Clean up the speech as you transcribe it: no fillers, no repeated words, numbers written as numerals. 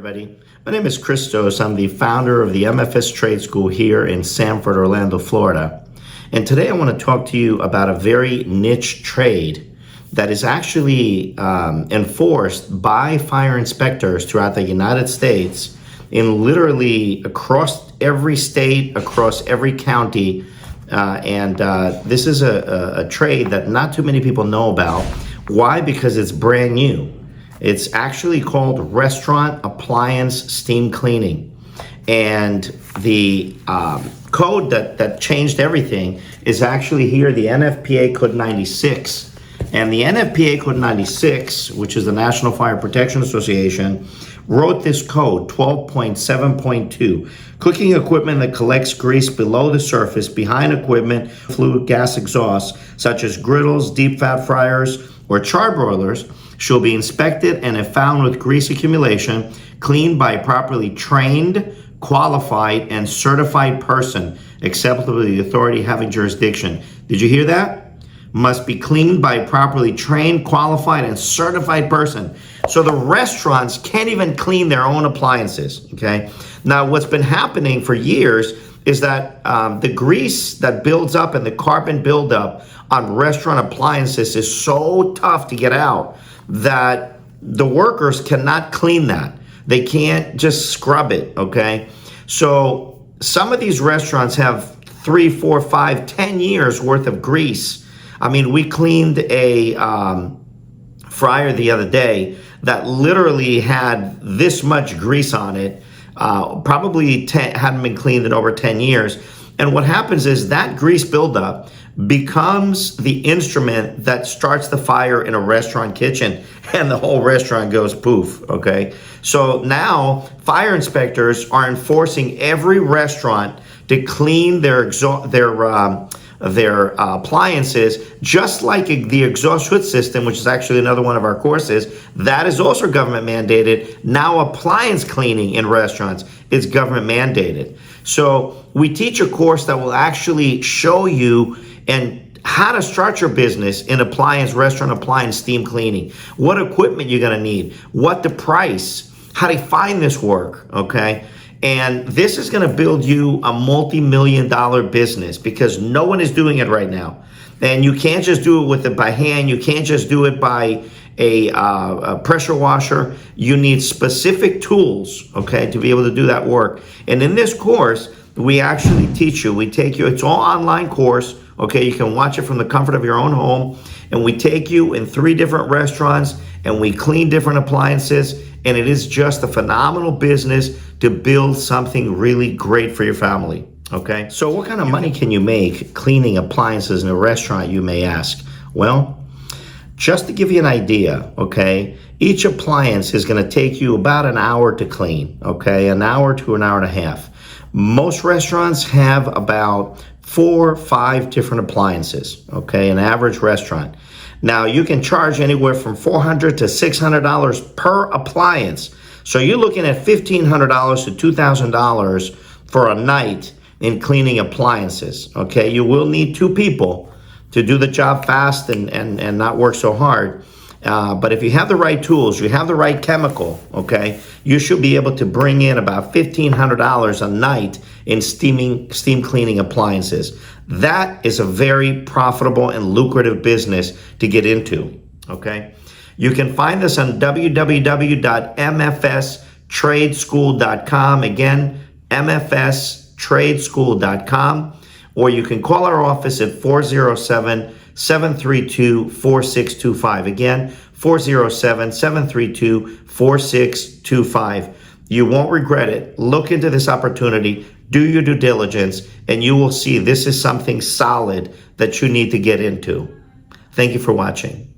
everybody. My name is Christos. I'm the founder of the MFS Trade School here in Sanford, Orlando, Florida. And today I want to talk to you about a very niche trade that is actually enforced by fire inspectors throughout the United States in literally across every state, across every county. This is a trade that not too many people know about. Why? Because it's brand new. It's actually called Restaurant Appliance Steam Cleaning. And the code that changed everything is actually here, the NFPA Code 96. And the NFPA Code 96, which is the National Fire Protection Association, wrote this code, 12.7.2. Cooking equipment that collects grease below the surface, behind equipment, flue gas exhausts, such as griddles, deep fat fryers, or charbroilers, shall be inspected and if found with grease accumulation, cleaned by a properly trained, qualified, and certified person acceptable to the authority having jurisdiction. Did you hear that? Must be cleaned by a properly trained, qualified, and certified person. So the restaurants can't even clean their own appliances, okay? Now, what's been happening for years is that the grease that builds up and the carbon buildup on restaurant appliances is so tough to get out that the workers cannot clean that. They can't just scrub it, okay? So some of these restaurants have 3, 4, 5, 10 years worth of grease. I mean, we cleaned a fryer the other day that literally had this much grease on it, probably hadn't been cleaned in over 10 years. And what happens is that grease buildup becomes the instrument that starts the fire in a restaurant kitchen, and the whole restaurant goes poof, okay? So now fire inspectors are enforcing every restaurant to clean their appliances, just like the exhaust hood system, which is actually another one of our courses. That is also government mandated. Now appliance cleaning in restaurants is government mandated. So we teach a course that will actually show you and how to start your business in restaurant appliance steam cleaning, what equipment you're gonna need, what the price, how to find this work, okay? And this is gonna build you a multi-million-dollar business because no one is doing it right now. And you can't just do it with it by hand. You can't just do it by a pressure washer. You need specific tools, okay, to be able to do that work. And in this course, we actually teach you, it's all online course, okay? You can watch it from the comfort of your own home. And we take you in 3 different restaurants and we clean different appliances. And it is just a phenomenal business to build something really great for your family, okay? So what kind of money can you make cleaning appliances in a restaurant, you may ask? Well, just to give you an idea, okay, each appliance is gonna take you about an hour to clean, okay? An hour to an hour and a half. Most restaurants have about 4 or 5 different appliances, okay, an average restaurant. Now, you can charge anywhere from $400 to $600 per appliance. So you're looking at $1,500 to $2,000 for a night in cleaning appliances, okay? You will need 2 people to do the job fast and not work so hard. But if you have the right tools, you have the right chemical, okay, you should be able to bring in about $1,500 a night in steam cleaning appliances. That is a very profitable and lucrative business to get into, okay? You can find us on www.mfstradeschool.com. Again, mfstradeschool.com. Or you can call our office at 407-732-4625. Again, 407-732-4625. You won't regret it. Look into this opportunity, do your due diligence, and you will see this is something solid that you need to get into. Thank you for watching.